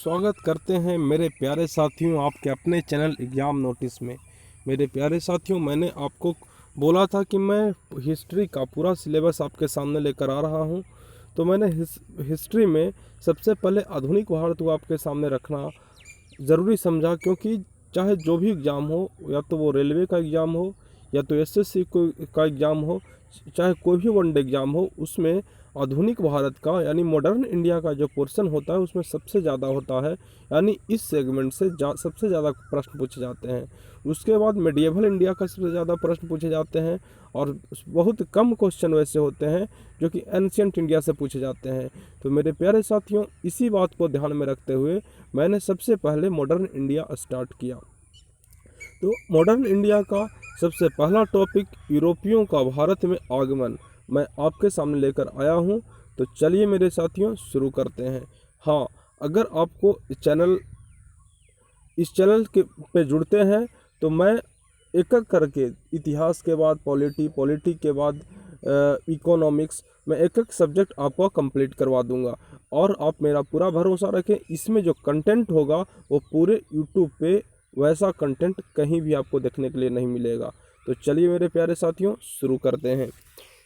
स्वागत करते हैं मेरे प्यारे साथियों आपके अपने चैनल एग्ज़ाम नोटिस में। मेरे प्यारे साथियों, मैंने आपको बोला था कि मैं हिस्ट्री का पूरा सिलेबस आपके सामने लेकर आ रहा हूं। तो मैंने हिस्ट्री में सबसे पहले आधुनिक भारत को आपके सामने रखना ज़रूरी समझा, क्योंकि चाहे जो भी एग्ज़ाम हो, या तो वो रेलवे का एग्ज़ाम हो या तो एसएससी का एग्ज़ाम हो, चाहे कोई भी वनडे एग्ज़ाम हो, उसमें आधुनिक भारत का यानी मॉडर्न इंडिया का जो पोर्शन होता है उसमें सबसे ज़्यादा होता है। यानी इस सेगमेंट से सबसे ज़्यादा प्रश्न पूछे जाते हैं। उसके बाद मेडिएवल इंडिया का सबसे ज़्यादा प्रश्न पूछे जाते हैं, और बहुत कम क्वेश्चन वैसे होते हैं जो कि एंशियंट इंडिया से पूछे जाते हैं। तो मेरे प्यारे साथियों, इसी बात को ध्यान में रखते हुए मैंने सबसे पहले मॉडर्न इंडिया स्टार्ट किया। तो मॉडर्न इंडिया का सबसे पहला टॉपिक यूरोपियों का भारत में आगमन मैं आपके सामने लेकर आया हूं। तो चलिए मेरे साथियों शुरू करते हैं। हाँ, अगर आपको इस चैनल के पे जुड़ते हैं तो मैं एक एक करके इतिहास के बाद पॉलिटी के बाद इकोनॉमिक्स में एक एक सब्जेक्ट आपको कंप्लीट करवा दूंगा। और आप मेरा पूरा भरोसा रखें, इसमें जो कंटेंट होगा वो पूरे यूट्यूब पे वैसा कंटेंट कहीं भी आपको देखने के लिए नहीं मिलेगा। तो चलिए मेरे प्यारे साथियों शुरू करते हैं।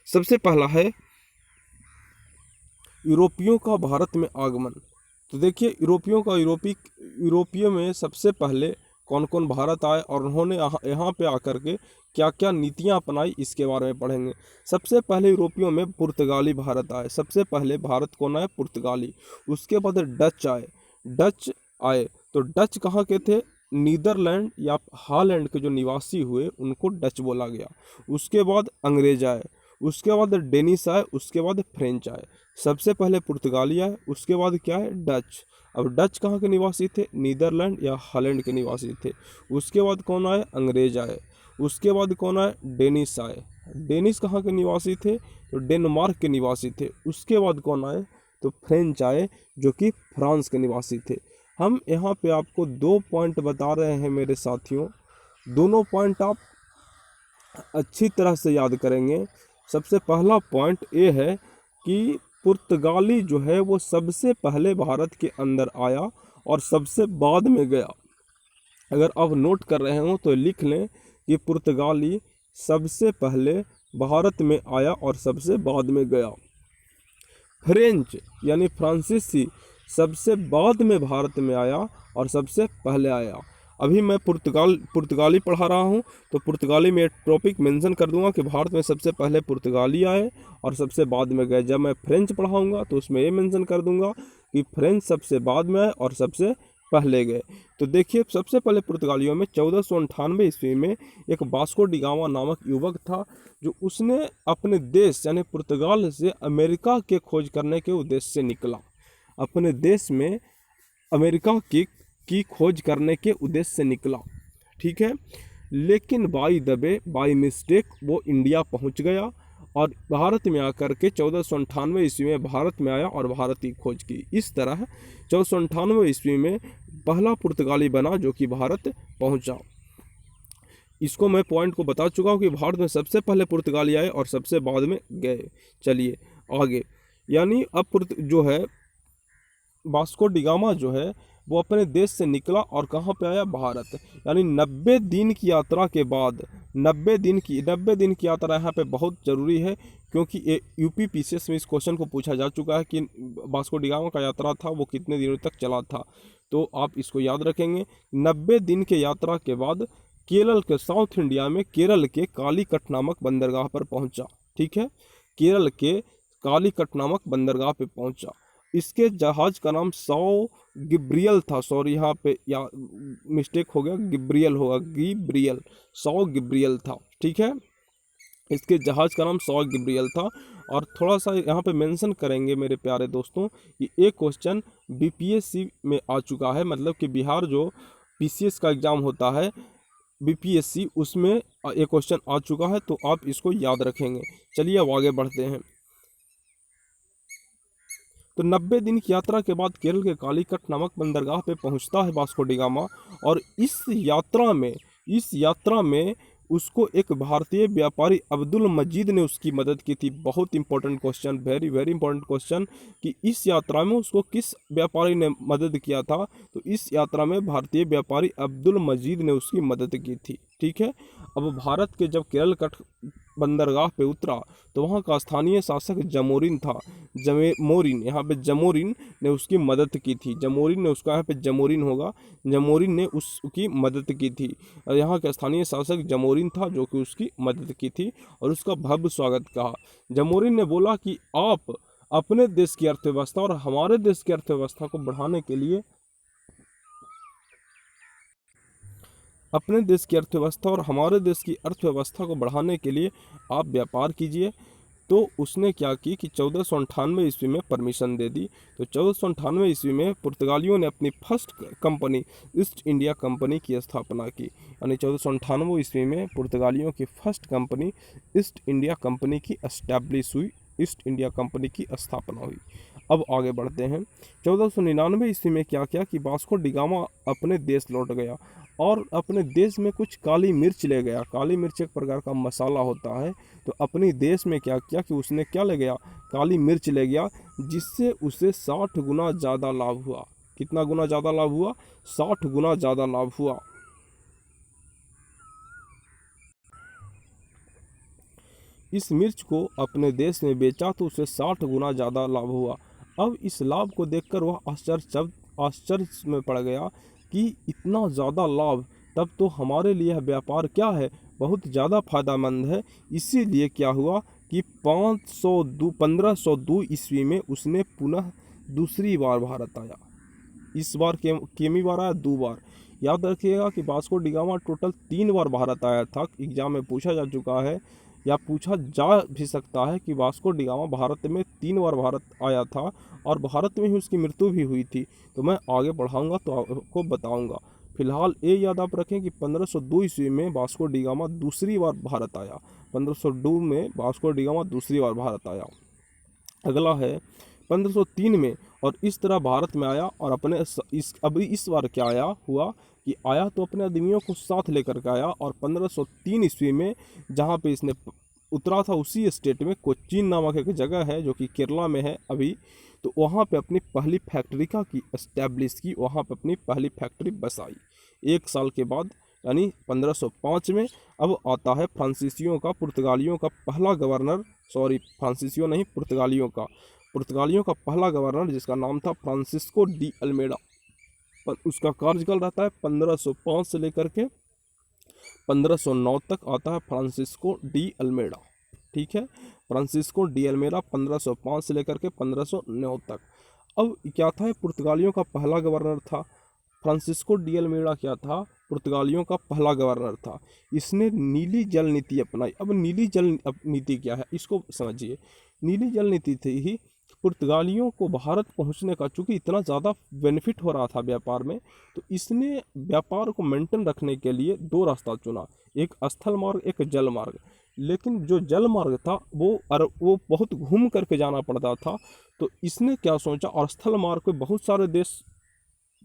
सबसे पहला है यूरोपियों का भारत में आगमन। तो देखिए, यूरोपीय में सबसे पहले कौन कौन भारत आए और उन्होंने यहाँ पे आकर के क्या क्या नीतियाँ अपनाई, इसके बारे में पढ़ेंगे। सबसे पहले यूरोपियों में पुर्तगाली भारत आए। सबसे पहले भारत कौन आए? पुर्तगाली। उसके बाद डच आए। तो डच कहाँ के थे? नीदरलैंड या हॉलैंड के जो निवासी हुए उनको डच बोला गया। उसके बाद अंग्रेज आए, उसके बाद डेनिश आए, उसके बाद फ्रेंच आए। सबसे पहले पुर्तगाली आए, उसके बाद क्या है? डच। अब डच कहाँ के निवासी थे? नीदरलैंड या हॉलैंड के निवासी थे। उसके बाद कौन आए? अंग्रेज आए। उसके बाद कौन आए? डेनिश आए। डेनिश कहाँ के निवासी थे? तो डेनमार्क के निवासी थे। उसके बाद कौन आए? तो फ्रेंच आए, जो कि फ्रांस के निवासी थे। हम यहाँ पे आपको 2 पॉइंट बता रहे हैं मेरे साथियों। दोनों पॉइंट आप अच्छी तरह से याद करेंगे। सबसे पहला पॉइंट ये है कि पुर्तगाली जो है वो सबसे पहले भारत के अंदर आया और सबसे बाद में गया। अगर आप नोट कर रहे हो तो लिख लें कि पुर्तगाली सबसे पहले भारत में आया और सबसे बाद में गया। फ्रेंच यानी फ्रांसीसी सबसे बाद में भारत में आया और सबसे पहले आया। अभी मैं पुर्तगाली पढ़ा रहा हूँ, तो पुर्तगाली में एक टॉपिक मेंशन कर दूंगा कि भारत में सबसे पहले पुर्तगाली आए और सबसे बाद में गए। जब मैं फ्रेंच पढ़ाऊँगा तो उसमें ये मेंशन कर दूंगा कि फ्रेंच सबसे बाद में आए और सबसे पहले गए। तो देखिए, सबसे पहले पुर्तगालियों में 1498 ईस्वी में एक वास्को डी गामा नामक युवक था, जो उसने अपने देश यानी पुर्तगाल से अमेरिका के खोज करने के उद्देश्य से निकला। अपने देश में अमेरिका की खोज करने के उद्देश्य से निकला, ठीक है। लेकिन बाई मिस्टेक वो इंडिया पहुंच गया और भारत में आकर के 1498 ईस्वी में भारत में आया और भारत की खोज की। इस तरह 1498 ईस्वी में पहला पुर्तगाली बना जो कि भारत पहुंचा। इसको मैं पॉइंट को बता चुका हूँ कि भारत में सबसे पहले पुर्तगाली आए और सबसे बाद में गए। चलिए आगे, यानी अब जो है वास्को डी गामा जो है वो अपने देश से निकला और कहाँ पे आया? भारत। यानी 90 दिन की यात्रा के बाद 90 दिन की यात्रा यहाँ पे बहुत ज़रूरी है, क्योंकि ये यूपी पीसीएस में इस क्वेश्चन को पूछा जा चुका है कि वास्को डी गामा का यात्रा था वो कितने दिनों तक चला था। तो आप इसको याद रखेंगे। 90 दिन के यात्रा के बाद केरल के साउथ इंडिया में केरल के कालीकट नामक बंदरगाह पर पहुँचा, ठीक है। केरल के कालीकट नामक बंदरगाह पे पहुँचा। इसके जहाज का नाम सौ गिब्रियल था। सॉरी, यहाँ पे या मिस्टेक हो गया, गिब्रियल होगा, सौ गिब्रियल था, ठीक है। इसके जहाज का नाम सौ गिब्रियल था। और थोड़ा सा यहाँ पे मेंशन करेंगे मेरे प्यारे दोस्तों कि एक क्वेश्चन बीपीएससी में आ चुका है, मतलब कि बिहार जो पीसीएस का एग्ज़ाम होता है बीपीएससी, उसमें एक क्वेश्चन आ चुका है, तो आप इसको याद रखेंगे। चलिए अब आगे बढ़ते हैं। तो 90 दिन की यात्रा के बाद केरल के कालीकट नामक बंदरगाह पे पहुंचता है वास्को डी गामा। और इस यात्रा में उसको एक भारतीय व्यापारी अब्दुल मजीद ने उसकी मदद की थी। बहुत important question, very very important question, कि इस यात्रा में उसको किस व्यापारी ने मदद किया था। तो इस यात्रा में भारतीय व्यापारी अब्दुल मजीद ने उसकी मदद की थी। ठीक है। अब भारत के जब केरल कट बंदरगाह पे उतरा तो वहाँ का स्थानीय शासक जमोरिन था। जमोरिन, यहाँ पे जमोरिन ने उसकी मदद की थी। जमोरिन ने उसका, यहाँ पे जमोरिन होगा, जमोरिन ने उसकी मदद की थी। और यहाँ का स्थानीय शासक जमोरिन था जो कि उसकी मदद की थी और उसका भव्य स्वागत कहा। जमोरिन ने बोला कि आप अपने देश की अर्थव्यवस्था और हमारे देश की अर्थव्यवस्था को बढ़ाने के लिए, अपने देश की अर्थव्यवस्था और हमारे देश की अर्थव्यवस्था को बढ़ाने के लिए आप व्यापार कीजिए। तो उसने क्या की कि 1498 ईस्वी में परमिशन दे दी। तो 1498 ईस्वी में पुर्तगालियों ने अपनी first company east India company की स्थापना की। यानी 1498 ईस्वी में पुर्तगालियों की first company east India company की एस्टैब्लिश हुई, ईस्ट इंडिया कंपनी की स्थापना हुई। अब आगे बढ़ते हैं। 1499 ईस्वी में क्या किया कि वास्को डिगामा अपने देश लौट गया और अपने देश में कुछ काली मिर्च ले गया। काली मिर्च एक प्रकार का मसाला होता है। तो अपने देश में क्या किया कि उसने क्या ले गया, काली मिर्च ले गया, जिससे उसे 60 गुना ज़्यादा लाभ हुआ। कितना गुना ज़्यादा लाभ हुआ? 60 गुना ज़्यादा लाभ हुआ। इस मिर्च को अपने देश में बेचा तो उसे 60 गुना ज़्यादा लाभ हुआ। अब इस लाभ को देखकर वह आश्चर्य में पड़ गया कि इतना ज़्यादा लाभ, तब तो हमारे लिए यह व्यापार क्या है, बहुत ज़्यादा फायदेमंद है। इसीलिए क्या हुआ कि 1502 ईस्वी में उसने पुनः दूसरी बार भारत आया। इस बार केमी बार आया? 2 बार। याद रखिएगा कि वास्को डिगामा टोटल 3 बार भारत आया था। एग्जाम में पूछा जा चुका है या पूछा जा भी सकता है कि वास्को डिगामा भारत में 3 बार भारत आया था और भारत में ही उसकी मृत्यु भी हुई थी। तो मैं आगे बढ़ाऊंगा तो आपको बताऊंगा। फिलहाल ये याद आप रखें कि 1502 ईस्वी में वास्को डिगामा दूसरी बार भारत आया। 1502 में वास्को डिगामा दूसरी बार भारत आया। अगला है 1503 में, और इस तरह भारत में आया और अपने इस बार क्या आया हुआ कि आया तो अपने आदमियों को साथ लेकर के आया। और 1503 ईस्वी में जहाँ पे इसने उतरा था उसी स्टेट में कोचीन नामक एक जगह है जो कि केरला में है अभी। तो वहाँ पे अपनी पहली फैक्ट्री का की एस्टैब्लिश की, वहाँ पे अपनी पहली फैक्ट्री बसाई। 1 साल के बाद यानी 1505 में अब आता है फ्रांसीसियों का, पुर्तगालियों का पहला गवर्नर, सॉरी फ्रांसीसियों नहीं, पुर्तगालियों का पहला गवर्नर जिसका नाम था फ्रांसिस्को डी अल्मेडा। उसका कार्यकाल रहता है 1505 से लेकर के 1509 तक आता है फ्रांसिस्को डी अल्मेडा। ठीक है, फ्रांसिस्को डी अल्मेडा 1505 से लेकर के 1509 तक। अब क्या था, पुर्तगालियों का पहला गवर्नर था। फ्रांसिस्को डी अल्मेडा क्या था, पुर्तगालियों का पहला गवर्नर था। इसने नीली जल नीति अपनाई। अब नीली जल नीति क्या है इसको समझिए। नीली जल नीति थी ही पुर्तगालियों को भारत पहुंचने का, चूँकि इतना ज़्यादा बेनिफिट हो रहा था व्यापार में, तो इसने व्यापार को मेंटेन रखने के लिए 2 रास्ता चुना, एक स्थल मार्ग, एक जल मार्ग। लेकिन जो जल मार्ग था वो बहुत घूम करके जाना पड़ता था। तो इसने क्या सोचा, और स्थल मार्ग पे बहुत सारे देश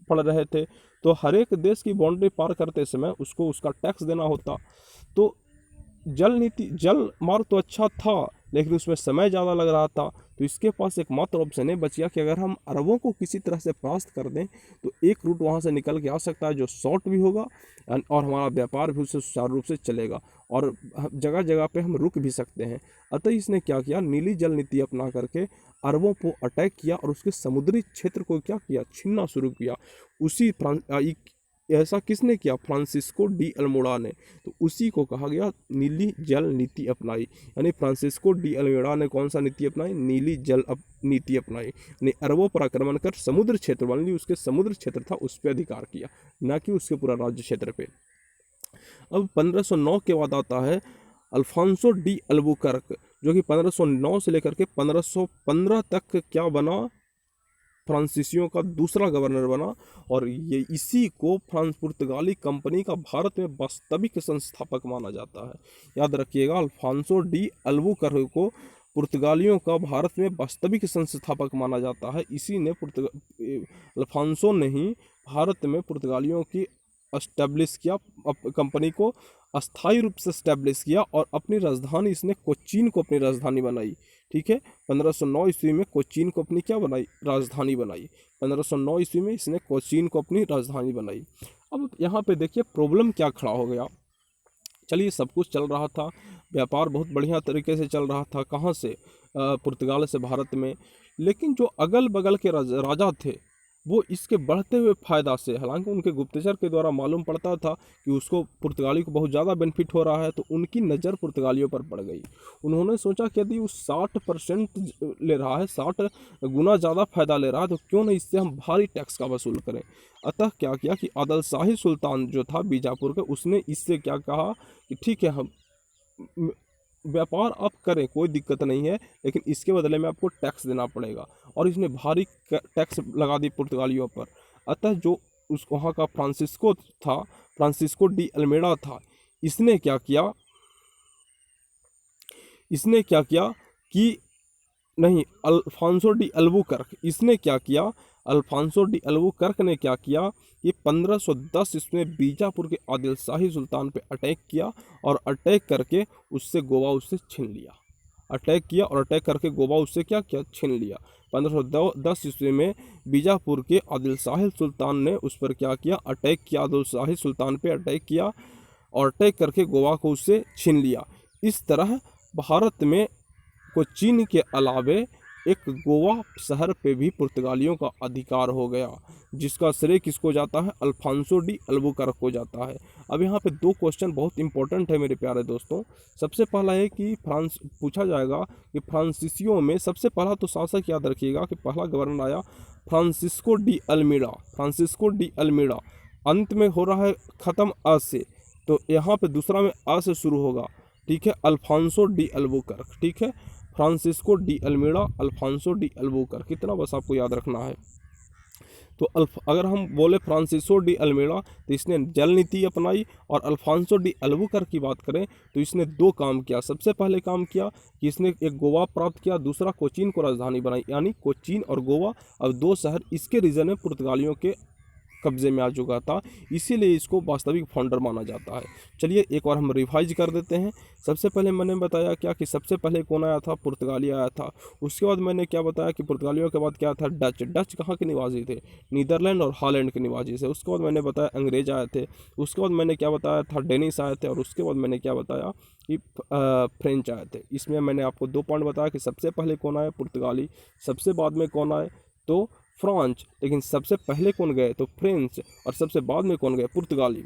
पड़ रहे थे, तो हर एक देश की बाउंड्री पार करते समय उसको उसका टैक्स देना होता। तो जल मार्ग तो अच्छा था लेकिन उसमें समय ज़्यादा लग रहा था। तो इसके पास एकमात्र ऑप्शन है बच गया कि अगर हम अरबों को किसी तरह से परास्त कर दें तो एक रूट वहाँ से निकल के आ सकता है जो शॉर्ट भी होगा और हमारा व्यापार भी उससे सुचारू रूप से चलेगा और जगह जगह पे हम रुक भी सकते हैं। अतः इसने क्या किया, नीली जल नीति अपना करके अरबों को अटैक किया और उसके समुद्री क्षेत्र को क्या किया, छीनना शुरू किया। ऐसा किसने किया, फ्रांसिस्को डी अल्मोड़ा ने। तो उसी को कहा गया नीली जल नीति अपनाई। यानी फ्रांसिस्को डी अल्मोड़ा ने कौन सा नीति अपनाई, नीली जल नीति अपनाई। यानी अरबों पर आक्रमण कर समुद्र क्षेत्र मान ली उसके समुद्र क्षेत्र था उस पर अधिकार किया, ना कि उसके पूरा राज्य क्षेत्र पे। अब 1509 के बाद आता है अल्फांसो डी अल्बुकर्क, जो कि 1509 से लेकर के 1515 तक क्या बना, फ्रांसीसियों का दूसरा गवर्नर बना। और ये इसी को पुर्तगाली कंपनी का भारत में वास्तविक संस्थापक माना जाता है। याद रखिएगा, अल्फांसो डी अल्बुकर्क को पुर्तगालियों का भारत में वास्तविक संस्थापक माना जाता है। इसी ने अल्फांसो ने ही भारत में पुर्तगालियों की एस्टेब्लिश किया, कंपनी को अस्थायी रूप से एस्टेब्लिश किया और अपनी राजधानी इसने कोचीन को अपनी राजधानी बनाई। ठीक है, 1509 ईस्वी में कोचीन को अपनी क्या बनाई, राजधानी बनाई। 1509 ईस्वी में इसने कोचीन को अपनी राजधानी बनाई। अब यहाँ पे देखिए प्रॉब्लम क्या खड़ा हो गया। चलिए सब कुछ चल रहा था, व्यापार बहुत बढ़िया तरीके से चल रहा था, कहाँ से, पुर्तगाल से भारत में। लेकिन जो अगल बगल के राजा थे वो इसके बढ़ते हुए फ़ायदा से, हालांकि उनके गुप्तचर के द्वारा मालूम पड़ता था कि उसको पुर्तगाली को बहुत ज़्यादा बेनिफिट हो रहा है, तो उनकी नज़र पुर्तगालियों पर पड़ गई। उन्होंने सोचा कि यदि वो 60% ले रहा है, 60 गुना ज़्यादा फ़ायदा ले रहा है, तो क्यों नहीं इससे हम भारी टैक्स का वसूल करें। अतः क्या किया कि आदिल शाही सुल्तान जो था बीजापुर का, उसने इससे क्या कहा कि ठीक है, हम व्यापार आप करें, कोई दिक्कत नहीं है, लेकिन इसके बदले में आपको टैक्स देना पड़ेगा। और इसने भारी टैक्स लगा दी पुर्तगालियों पर। अतः जो उस वहाँ का फ्रांसिस्को डी अल्मेडा था, इसने क्या किया कि नहीं, अल्फांसो डी अल्बुकर्क, इसने क्या किया, अल्फांसो डी अल्बुकर्क ने क्या किया कि 1510 इसने बीजापुर के आदिल शाही सुल्तान पे अटैक किया और अटैक करके उससे गोवा उससे छीन लिया। अटैक किया और अटैक करके गोवा उससे क्या किया, छीन लिया। 1510 ईस्वी में बीजापुर के आदिल शाही सुल्तान ने उस पर क्या किया, अटैक किया, आदिल शाही सुल्तान पे अटैक किया और अटैक करके गोवा को उससे छीन लिया। इस तरह भारत में कोचीन के अलावे एक गोवा शहर पे भी पुर्तगालियों का अधिकार हो गया, जिसका श्रेय किसको जाता है, अल्फांसो डी अल्बुकर्क को जाता है। अब यहाँ पे दो क्वेश्चन बहुत इंपॉर्टेंट है मेरे प्यारे दोस्तों। सबसे पहला है कि पूछा जाएगा कि फ्रांसीसियों में सबसे पहला तो शासक याद रखिएगा कि पहला गवर्नर आया Francisco de Almeida. Francisco de Almeida अंत में हो रहा है ख़त्म आ से, तो यहाँ पे दूसरा में आ से शुरू होगा। ठीक है, अल्फांसो डी अल्बुकर्क। ठीक है, Francisco de Almeida, Alfonso de Albuquerque, कितना बस आपको याद रखना है। तो अगर हम बोले फ्रांसिस्को डी अल्मीडा तो इसने जल नीति अपनाई, और अल्फांसो डी अल्बुकर्क की बात करें तो इसने दो काम किया। सबसे पहले काम किया कि इसने एक गोवा प्राप्त किया, दूसरा कोचीन को राजधानी बनाई, यानी कोचीन और गोवा अब दो शहर इसके रीजन में पुर्तगालियों के कब्जे में आ चुका था, इसीलिए इसको वास्तविक फाउंडर माना जाता है। चलिए एक बार हम रिवाइज कर देते हैं। सबसे पहले मैंने बताया क्या कि सबसे पहले कौन आया था, पुर्तगाली आया था। उसके बाद मैंने क्या बताया कि पुर्तगालियों के बाद क्या था, डच। डच कहाँ के निवासी थे, नीदरलैंड और हॉलैंड के निवासी थे। उसके बाद मैंने बताया अंग्रेज आए थे। उसके बाद मैंने क्या बताया था, डेनिश आए थे। और उसके बाद मैंने क्या बताया कि फ्रेंच आए थे। इसमें मैंने आपको दो पॉइंट बताया कि सबसे पहले कौन आए, पुर्तगाली, सबसे बाद में कौन आए तो फ्रांच, लेकिन सबसे पहले कौन गए तो फ्रेंच, और सबसे बाद में कौन गए, पुर्तगाली।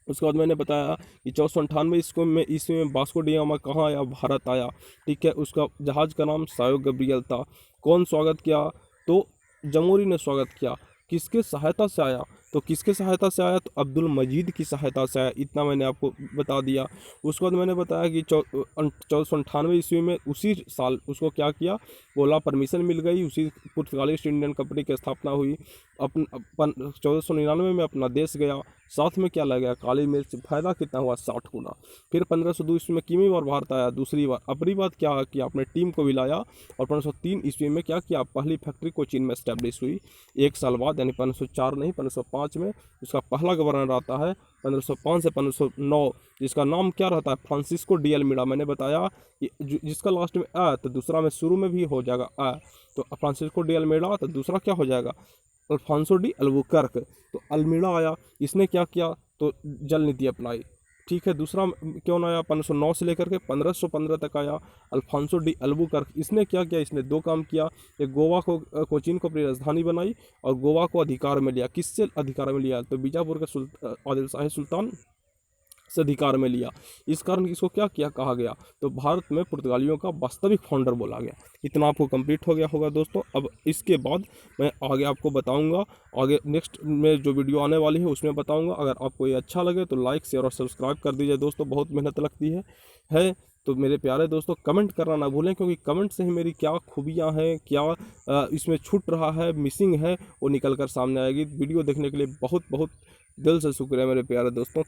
उसके बाद मैंने बताया कि 1498 ईस्वी में वास्को डी गामा कहाँ आया, भारत आया। ठीक है, उसका जहाज़ का नाम सायो गब्रियल था। कौन स्वागत किया तो जमहूरी ने स्वागत किया। किसके सहायता से आया तो किसके सहायता से आया तो अब्दुल मजीद की सहायता से आया। इतना मैंने आपको बता दिया। उसके बाद मैंने बताया कि 1498 ईस्वी में उसी साल उसको क्या किया, बोला परमिशन मिल गई, उसी पुर्तगाली ईस्ट इंडियन कंपनी की स्थापना हुई। 1499 में अपना देश गया। साथ में क्या लगा, काली मिर्च। फायदा कितना हुआ, 60 गुना। फिर 1502 ईस्वी में कितनी बार भारत आया, दूसरी बार। अपनी बात क्या किया, अपने टीम को भी लाया। और 1503 ईस्वी में क्या किया, पहली फैक्ट्री कोचीन में स्टैब्लिश हुई। एक साल बाद यानी 1504 नहीं 1505 में उसका पहला गवर्नर आता है। 1505 से 1509 जिसका नाम क्या रहता है, फ्रांसिस्को डी अल्मीडा। मैंने बताया कि जिसका लास्ट में आ तो दूसरा में शुरू में भी हो जाएगा आ, तो फ्रांसिस्को डी अल्मीडा, तो दूसरा क्या हो जाएगा, अल्फांसो डी अल्बुकर्क। तो अल्मीडा आया, इसने क्या किया तो जल नीति अपनाई। ठीक है, दूसरा क्यों आया, 1509 से लेकर के 1515 तक आया अल्फांसो डी अल्बुकर्क। इसने क्या किया, इसने दो काम किया। एक गोवा को, कोचीन को अपनी राजधानी बनाई, और गोवा को अधिकार में लिया। किससे अधिकार में लिया तो बीजापुर के आदिल शाही सुल्तान से अधिकार में लिया। इस कारण इसको क्या किया कहा गया तो भारत में पुर्तगालियों का वास्तविक फाउंडर बोला गया। इतना आपको कंप्लीट हो गया होगा दोस्तों। अब इसके बाद मैं आगे आपको बताऊंगा, आगे नेक्स्ट में जो वीडियो आने वाली है उसमें बताऊंगा। अगर आपको ये अच्छा लगे तो लाइक शेयर और सब्सक्राइब कर दीजिए दोस्तों, बहुत मेहनत लगती है। तो मेरे प्यारे दोस्तों कमेंट करना ना भूलें, क्योंकि कमेंट से ही मेरी क्या खूबियाँ हैं, क्या इसमें छूट रहा है, मिसिंग है, वो निकल कर सामने आएगी। वीडियो देखने के लिए बहुत बहुत दिल से शुक्रिया मेरे प्यारे दोस्तों।